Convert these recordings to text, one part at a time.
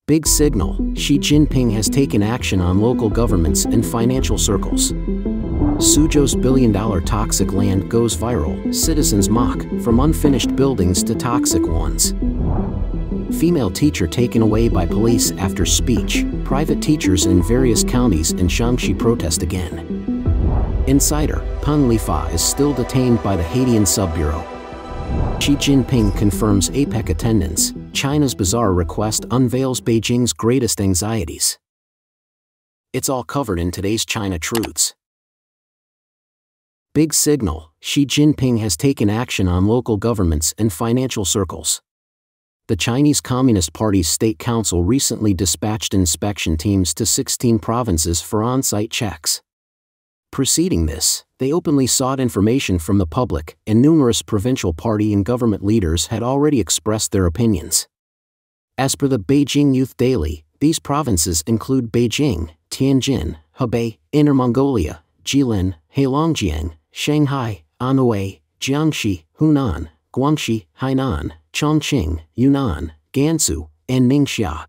Big signal, Xi Jinping has taken action on local governments and financial circles. Suzhou's billion-dollar toxic land goes viral, citizens mock, from unfinished buildings to toxic ones. Female teacher taken away by police after speech, private teachers in various counties in Shaanxi protest again. Insider, Peng Lifa is still detained by the Haidian Sub-bureau. Xi Jinping confirms Apec attendance, China's bizarre request unveils Beijing's greatest anxieties. It's all covered in today's China Truths. Big signal, Xi Jinping has taken action on local governments and financial circles. The Chinese Communist Party's State Council recently dispatched inspection teams to 16 provinces for on-site checks. Preceding this, they openly sought information from the public, and numerous provincial party and government leaders had already expressed their opinions. As per the Beijing Youth Daily, these provinces include Beijing, Tianjin, Hebei, Inner Mongolia, Jilin, Heilongjiang, Shanghai, Anhui, Jiangxi, Hunan, Guangxi, Hainan, Chongqing, Yunnan, Gansu, and Ningxia.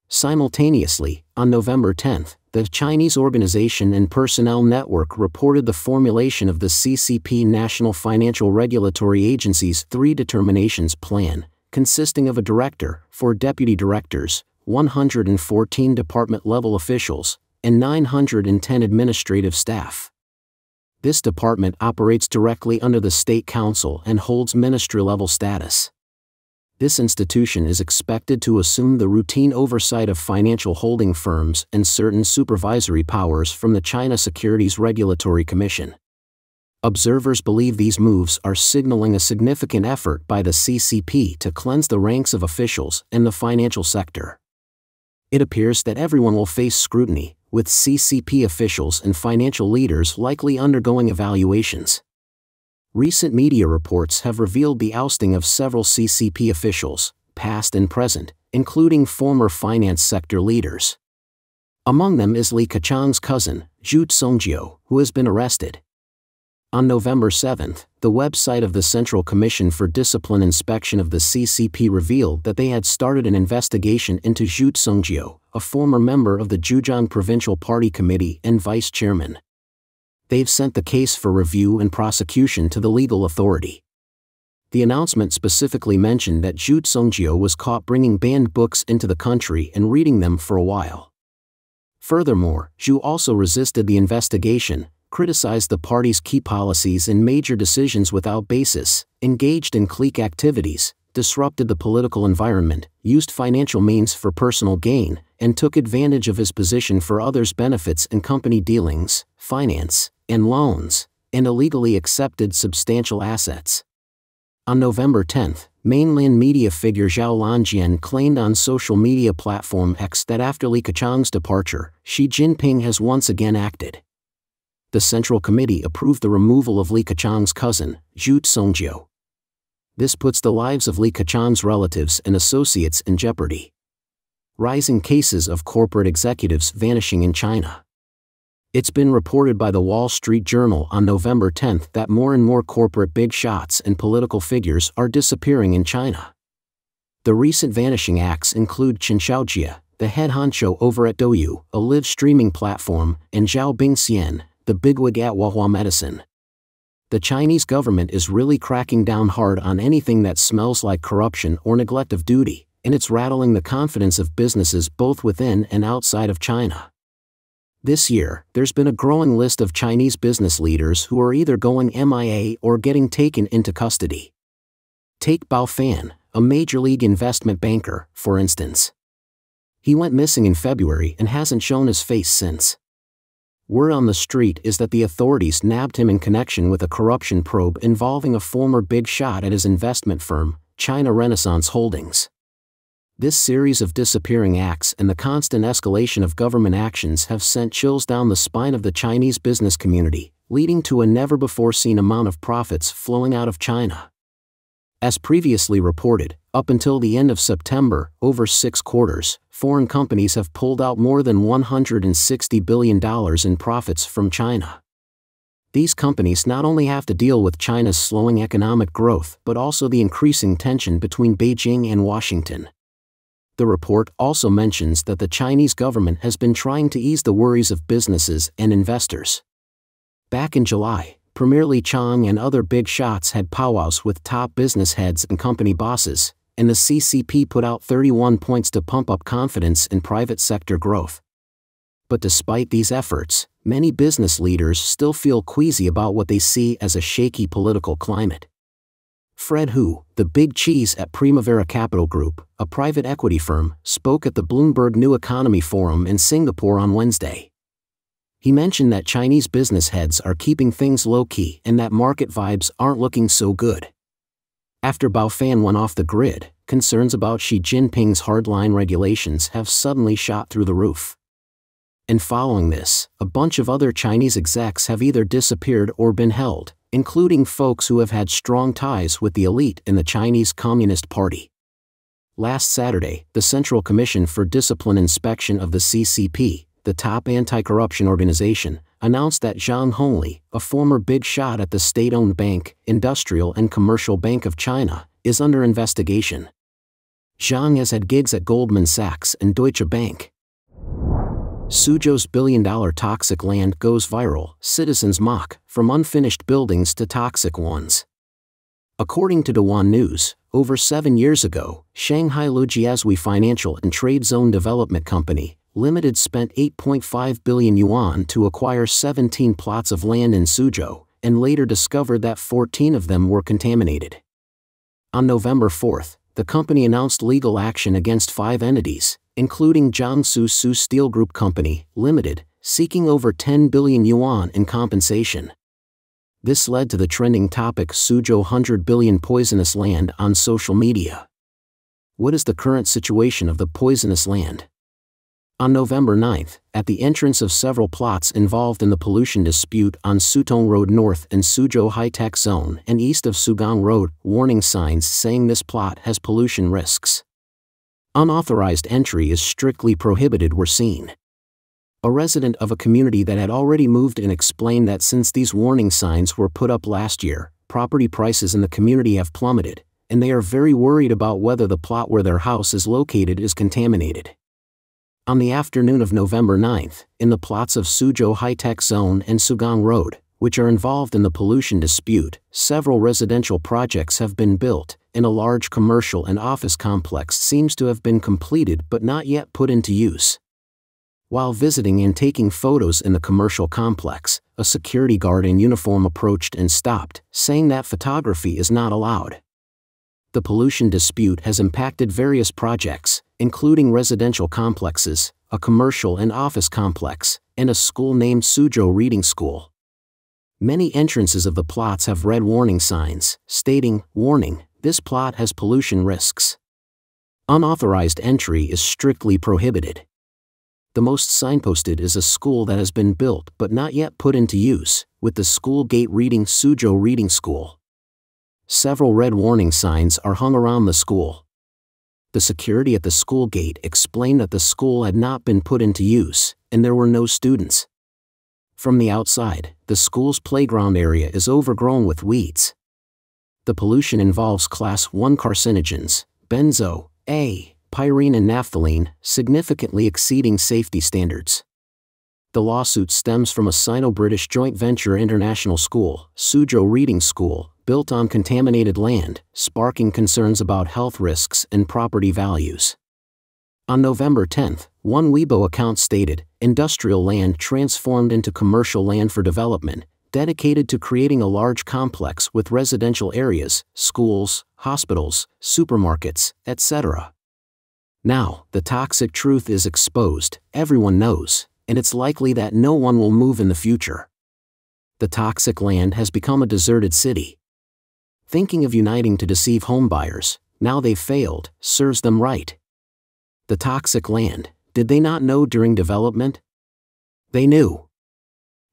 Simultaneously, on November 10, the Chinese Organization and Personnel Network reported the formulation of the CCP National Financial Regulatory Agency's 3 determinations plan, consisting of a director, 4 deputy directors, 114 department-level officials, and 910 administrative staff. This department operates directly under the State Council and holds ministry-level status. This institution is expected to assume the routine oversight of financial holding firms and certain supervisory powers from the China Securities Regulatory Commission. Observers believe these moves are signaling a significant effort by the CCP to cleanse the ranks of officials in the financial sector. It appears that everyone will face scrutiny, with CCP officials and financial leaders likely undergoing evaluations. Recent media reports have revealed the ousting of several CCP officials, past and present, including former finance sector leaders. Among them is Li Keqiang's cousin, Zhu Songjio, who has been arrested. On November 7, the website of the Central Commission for Discipline Inspection of the CCP revealed that they had started an investigation into Zhu Songjio, a former member of the Zhejiang Provincial Party Committee and vice chairman. They've sent the case for review and prosecution to the legal authority. The announcement specifically mentioned that Zhu Songjio was caught bringing banned books into the country and reading them for a while. Furthermore, Zhu also resisted the investigation, criticized the party's key policies and major decisions without basis, engaged in clique activities, disrupted the political environment, used financial means for personal gain, and took advantage of his position for others' benefits in company dealings, finance, and loans, and illegally accepted substantial assets. On November 10, mainland media figure Zhao Lanjian claimed on social media platform X that after Li Keqiang's departure, Xi Jinping has once again acted. The Central Committee approved the removal of Li Keqiang's cousin, Zhu Songjio. This puts the lives of Li Keqiang's relatives and associates in jeopardy. Rising cases of corporate executives vanishing in China. It's been reported by the Wall Street Journal on November 10 that more and more corporate big shots and political figures are disappearing in China. The recent vanishing acts include Chen Xiaojia, the head honcho over at Douyu, a live streaming platform, and Zhao Bingxian, the bigwig at Huahua Medicine. The Chinese government is really cracking down hard on anything that smells like corruption or neglect of duty, and it's rattling the confidence of businesses both within and outside of China. This year, there's been a growing list of Chinese business leaders who are either going MIA or getting taken into custody. Take Bao Fan, a major league investment banker, for instance. He went missing in February and hasn't shown his face since. Word on the street is that the authorities nabbed him in connection with a corruption probe involving a former big shot at his investment firm, China Renaissance Holdings. This series of disappearing acts and the constant escalation of government actions have sent chills down the spine of the Chinese business community, leading to a never-before-seen amount of profits flowing out of China. As previously reported, up until the end of September, over 6 quarters, foreign companies have pulled out more than $160 billion in profits from China. These companies not only have to deal with China's slowing economic growth but also the increasing tension between Beijing and Washington. The report also mentions that the Chinese government has been trying to ease the worries of businesses and investors. Back in July, Premier Li Qiang and other big shots had powwows with top business heads and company bosses, and the CCP put out 31 points to pump up confidence in private sector growth. But despite these efforts, many business leaders still feel queasy about what they see as a shaky political climate. Fred Hu, the big cheese at Primavera Capital Group, a private equity firm, spoke at the Bloomberg New Economy Forum in Singapore on Wednesday. He mentioned that Chinese business heads are keeping things low-key and that market vibes aren't looking so good. After Baofan went off the grid, concerns about Xi Jinping's hardline regulations have suddenly shot through the roof. And following this, a bunch of other Chinese execs have either disappeared or been held, including folks who have had strong ties with the elite in the Chinese Communist Party. Last Saturday, the Central Commission for Discipline Inspection of the CCP, the top anti-corruption organization, announced that Zhang Hongli, a former big shot at the state-owned Bank, Industrial and Commercial Bank of China, is under investigation. Zhang has had gigs at Goldman Sachs and Deutsche Bank. Suzhou's billion-dollar toxic land goes viral, citizens mock, from unfinished buildings to toxic ones. According to Dewan News, over 7 years ago, Shanghai Lujiazui Financial and Trade Zone Development Company, Limited spent 8.5 billion yuan to acquire 17 plots of land in Suzhou, and later discovered that 14 of them were contaminated. On November 4, the company announced legal action against 5 entities, including Jiangsu Su Steel Group Company, Limited, seeking over 10 billion yuan in compensation. This led to the trending topic Suzhou 100 billion poisonous land on social media. What is the current situation of the poisonous land? On November 9, at the entrance of several plots involved in the pollution dispute on Sutong Road North and Suzhou High-Tech Zone and east of Sugang Road, warning signs saying this plot has pollution risks. Unauthorized entry is strictly prohibited were seen. A resident of a community that had already moved in explained that since these warning signs were put up last year, property prices in the community have plummeted, and they are very worried about whether the plot where their house is located is contaminated. On the afternoon of November 9, in the plots of Suzhou High-Tech Zone and Sugang Road, which are involved in the pollution dispute, several residential projects have been built, and a large commercial and office complex seems to have been completed but not yet put into use. While visiting and taking photos in the commercial complex, a security guard in uniform approached and stopped, saying that photography is not allowed. The pollution dispute has impacted various projects, including residential complexes, a commercial and office complex, and a school named Suzhou Reading School. Many entrances of the plots have red warning signs, stating, "Warning, this plot has pollution risks. Unauthorized entry is strictly prohibited." The most signposted is a school that has been built but not yet put into use, with the school gate reading Suzhou Reading School. Several red warning signs are hung around the school. The security at the school gate explained that the school had not been put into use, and there were no students. From the outside, the school's playground area is overgrown with weeds. The pollution involves Class 1 carcinogens, benzo, A, pyrene and naphthalene, significantly exceeding safety standards. The lawsuit stems from a Sino-British joint venture international school, Suzhou Reading School, built on contaminated land, sparking concerns about health risks and property values. On November 10, one Weibo account stated, "Industrial land transformed into commercial land for development, dedicated to creating a large complex with residential areas, schools, hospitals, supermarkets, etc." Now, the toxic truth is exposed, everyone knows, and it's likely that no one will move in the future. The toxic land has become a deserted city. Thinking of uniting to deceive homebuyers, now they've failed, serves them right. The toxic land, did they not know during development? They knew.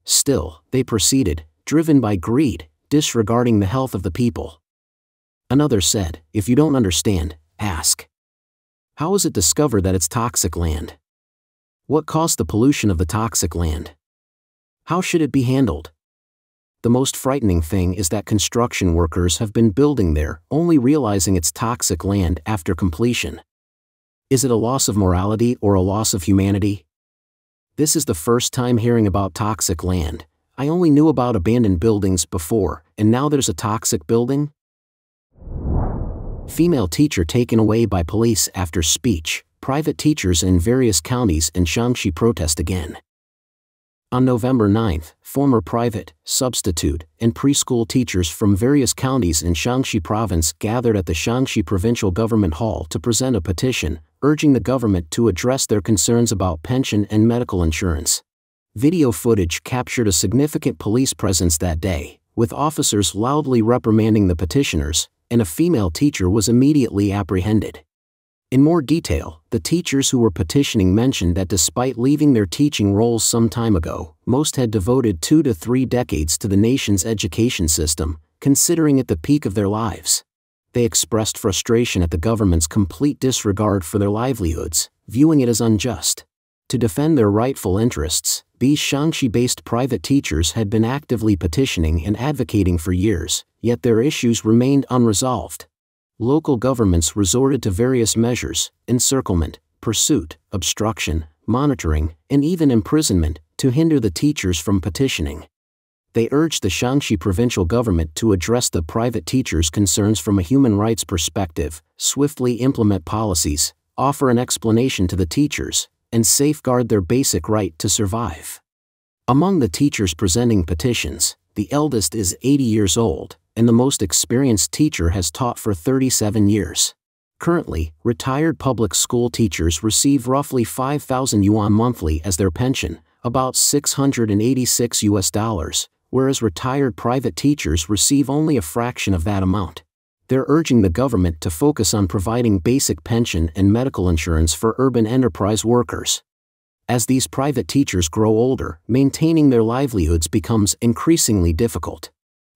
Still, they proceeded, driven by greed, disregarding the health of the people. Another said, "If you don't understand, ask. How is it discovered that it's toxic land? What caused the pollution of the toxic land? How should it be handled?" The most frightening thing is that construction workers have been building there, only realizing it's toxic land after completion. Is it a loss of morality or a loss of humanity? This is the first time hearing about toxic land. I only knew about abandoned buildings before, and now there's a toxic building? Female teacher taken away by police after speech. Private teachers in various counties in Shaanxi protest again. On November 9, former private, substitute, and preschool teachers from various counties in Shaanxi province gathered at the Shaanxi Provincial Government Hall to present a petition, urging the government to address their concerns about pension and medical insurance. Video footage captured a significant police presence that day, with officers loudly reprimanding the petitioners, and a female teacher was immediately apprehended. In more detail, the teachers who were petitioning mentioned that despite leaving their teaching roles some time ago, most had devoted 2 to 3 decades to the nation's education system, considering it the peak of their lives. They expressed frustration at the government's complete disregard for their livelihoods, viewing it as unjust. To defend their rightful interests, these Shaanxi-based private teachers had been actively petitioning and advocating for years, yet their issues remained unresolved. Local governments resorted to various measures: encirclement, pursuit, obstruction, monitoring, and even imprisonment, to hinder the teachers from petitioning. They urged the Shaanxi provincial government to address the private teachers' concerns from a human rights perspective, swiftly implement policies, offer an explanation to the teachers, and safeguard their basic right to survive. Among the teachers presenting petitions, the eldest is 80 years old, and the most experienced teacher has taught for 37 years. Currently, retired public school teachers receive roughly 5,000 yuan monthly as their pension, about $686, whereas retired private teachers receive only a fraction of that amount. They're urging the government to focus on providing basic pension and medical insurance for urban enterprise workers. As these private teachers grow older, maintaining their livelihoods becomes increasingly difficult.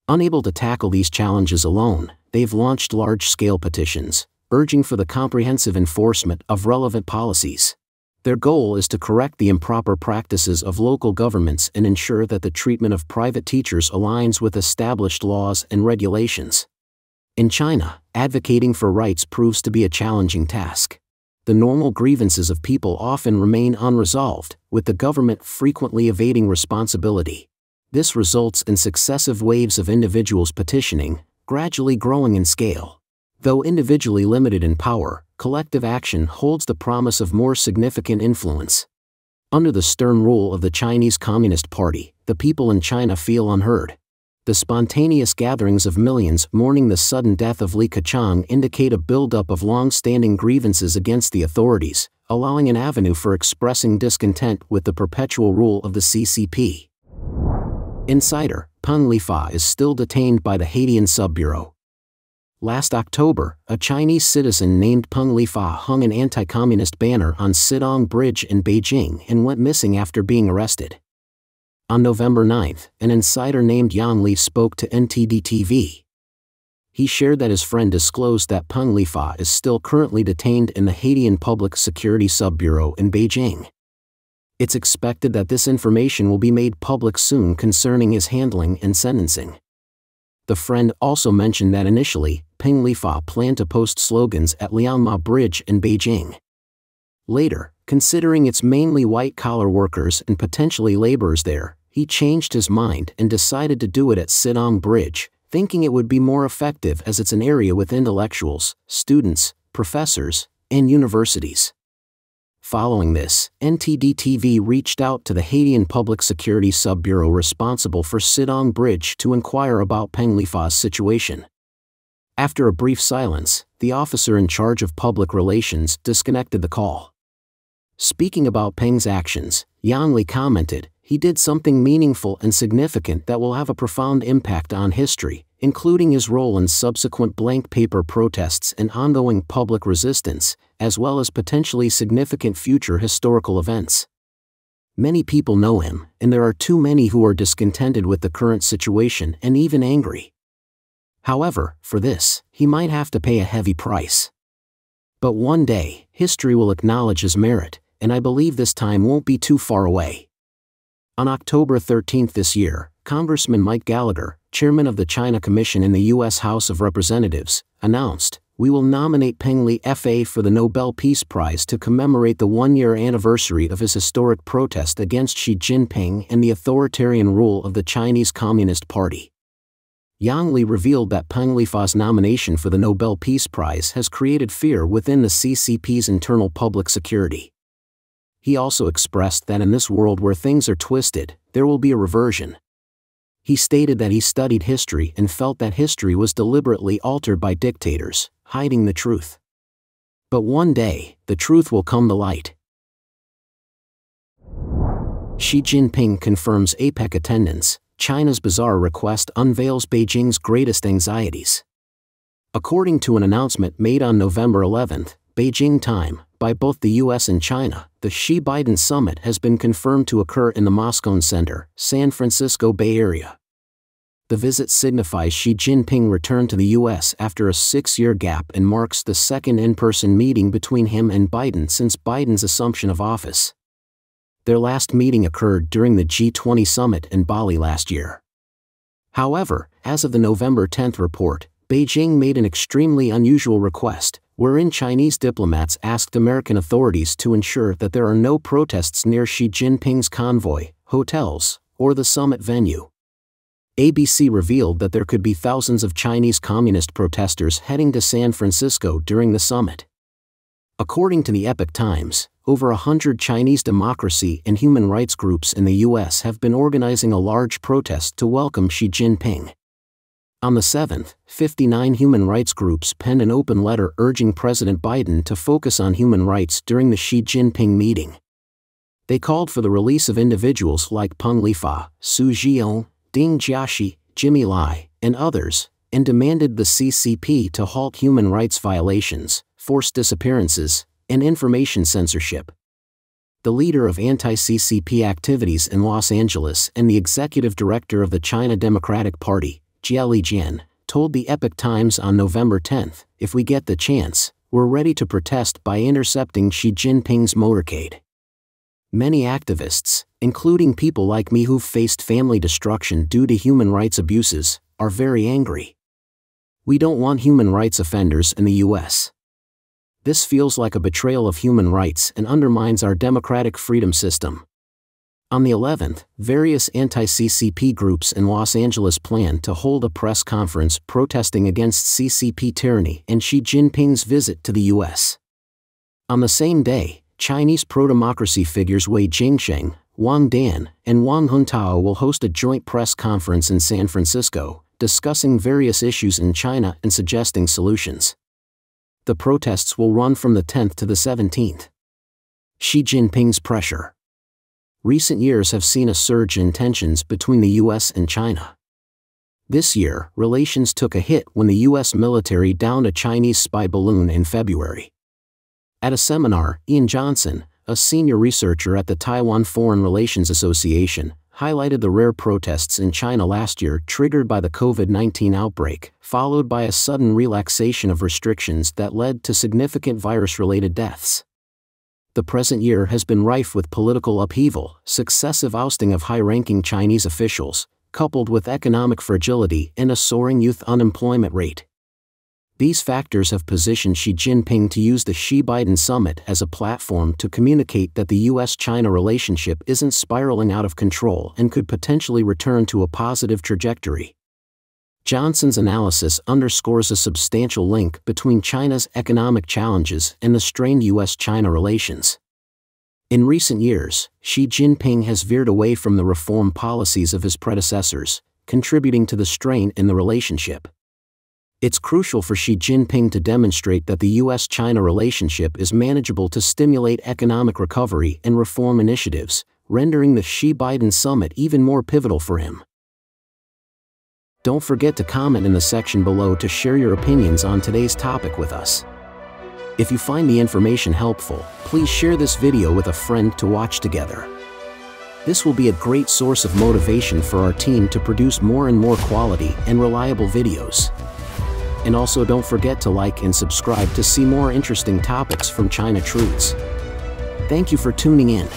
Unable to tackle these challenges alone, they've launched large-scale petitions, urging for the comprehensive enforcement of relevant policies. Their goal is to correct the improper practices of local governments and ensure that the treatment of private teachers aligns with established laws and regulations. In China, advocating for rights proves to be a challenging task. The normal grievances of people often remain unresolved, with the government frequently evading responsibility. This results in successive waves of individuals petitioning, gradually growing in scale. Though individually limited in power, collective action holds the promise of more significant influence. Under the stern rule of the Chinese Communist Party, the people in China feel unheard. The spontaneous gatherings of millions mourning the sudden death of Li Keqiang indicate a buildup of long-standing grievances against the authorities, allowing an avenue for expressing discontent with the perpetual rule of the CCP. Insider: Peng Lifa is still detained by the Haidian Sub-bureau. Last October, a Chinese citizen named Peng Lifa hung an anti-communist banner on Suzhou Bridge in Beijing and went missing after being arrested. On November 9, an insider named Yan Li spoke to NTD-TV. He shared that his friend disclosed that Peng Lifa is still currently detained in the Haidian Public Security Sub-bureau in Beijing. It's expected that this information will be made public soon concerning his handling and sentencing. The friend also mentioned that initially, Peng Lifa planned to post slogans at Lianma Bridge in Beijing. Later, considering it's mainly white-collar workers and potentially laborers there, he changed his mind and decided to do it at Suzhou Bridge, thinking it would be more effective as it's an area with intellectuals, students, professors, and universities. Following this, NTD-TV reached out to the Haidian Public Security Sub-bureau responsible for Suzhou Bridge to inquire about Peng Lifa's situation. After a brief silence, the officer in charge of public relations disconnected the call. Speaking about Peng's actions, Yan Li commented, "He did something meaningful and significant that will have a profound impact on history, including his role in subsequent blank paper protests and ongoing public resistance, as well as potentially significant future historical events. Many people know him, and there are too many who are discontented with the current situation and even angry. However, for this, he might have to pay a heavy price. But one day, history will acknowledge his merit, and I believe this time won't be too far away." On October 13 this year, Congressman Mike Gallagher, chairman of the China Commission in the U.S. House of Representatives, announced, We will nominate Peng Lifa for the Nobel Peace Prize to commemorate the one-year anniversary of his historic protest against Xi Jinping and the authoritarian rule of the Chinese Communist Party. Yang Li revealed that Peng Lifa's nomination for the Nobel Peace Prize has created fear within the CCP's internal public security. He also expressed that in this world where things are twisted, there will be a reversion. He stated that he studied history and felt that history was deliberately altered by dictators, hiding the truth. But one day, the truth will come to light. Xi Jinping confirms Apec attendance. China's bizarre request unveils Beijing's greatest anxieties. According to an announcement made on November 11, Beijing time, by both the US and China, the Xi-Biden summit has been confirmed to occur in the Moscone Center, San Francisco Bay Area. The visit signifies Xi Jinping returned to the US after a 6-year gap and marks the second in-person meeting between him and Biden since Biden's assumption of office. Their last meeting occurred during the G20 summit in Bali last year. However, as of the November 10 report, Beijing made an extremely unusual request, wherein Chinese diplomats asked American authorities to ensure that there are no protests near Xi Jinping's convoy, hotels, or the summit venue. ABC revealed that there could be thousands of Chinese communist protesters heading to San Francisco during the summit. According to the Epoch Times, over 100 Chinese democracy and human rights groups in the US have been organizing a large protest to welcome Xi Jinping. On the 7th, 59 human rights groups penned an open letter urging President Biden to focus on human rights during the Xi Jinping meeting. They called for the release of individuals like Peng Lifa, Suzhou, Ding Jiaxi, Jimmy Lai, and others, and demanded the CCP to halt human rights violations, forced disappearances, and information censorship. The leader of anti-CCP activities in Los Angeles and the executive director of the China Democratic Party, Jia Lijian, told the Epoch Times on November 10, "If we get the chance, we're ready to protest by intercepting Xi Jinping's motorcade." Many activists, including people like me who've faced family destruction due to human rights abuses, are very angry. We don't want human rights offenders in the US. This feels like a betrayal of human rights and undermines our democratic freedom system. On the 11th, various anti-CCP groups in Los Angeles plan to hold a press conference protesting against CCP tyranny and Xi Jinping's visit to the US. On the same day, Chinese pro-democracy figures Wei Jingsheng, Wang Dan, and Wang Huntao will host a joint press conference in San Francisco, discussing various issues in China and suggesting solutions. The protests will run from the 10th to the 17th. Xi Jinping's pressure. Recent years have seen a surge in tensions between the US and China. This year, relations took a hit when the US military downed a Chinese spy balloon in February. At a seminar, Ian Johnson, a senior researcher at the Taiwan Foreign Relations Association, highlighted the rare protests in China last year triggered by the COVID-19 outbreak, followed by a sudden relaxation of restrictions that led to significant virus-related deaths. The present year has been rife with political upheaval, successive ousting of high-ranking Chinese officials, coupled with economic fragility and a soaring youth unemployment rate. These factors have positioned Xi Jinping to use the Xi-Biden summit as a platform to communicate that the US-China relationship isn't spiraling out of control and could potentially return to a positive trajectory. Johnson's analysis underscores a substantial link between China's economic challenges and the strained US-China relations. In recent years, Xi Jinping has veered away from the reform policies of his predecessors, contributing to the strain in the relationship. It's crucial for Xi Jinping to demonstrate that the US-China relationship is manageable to stimulate economic recovery and reform initiatives, rendering the Xi-Biden summit even more pivotal for him. Don't forget to comment in the section below to share your opinions on today's topic with us. If you find the information helpful, please share this video with a friend to watch together. This will be a great source of motivation for our team to produce more and more quality and reliable videos. And also don't forget to like and subscribe to see more interesting topics from China Truths. Thank you for tuning in.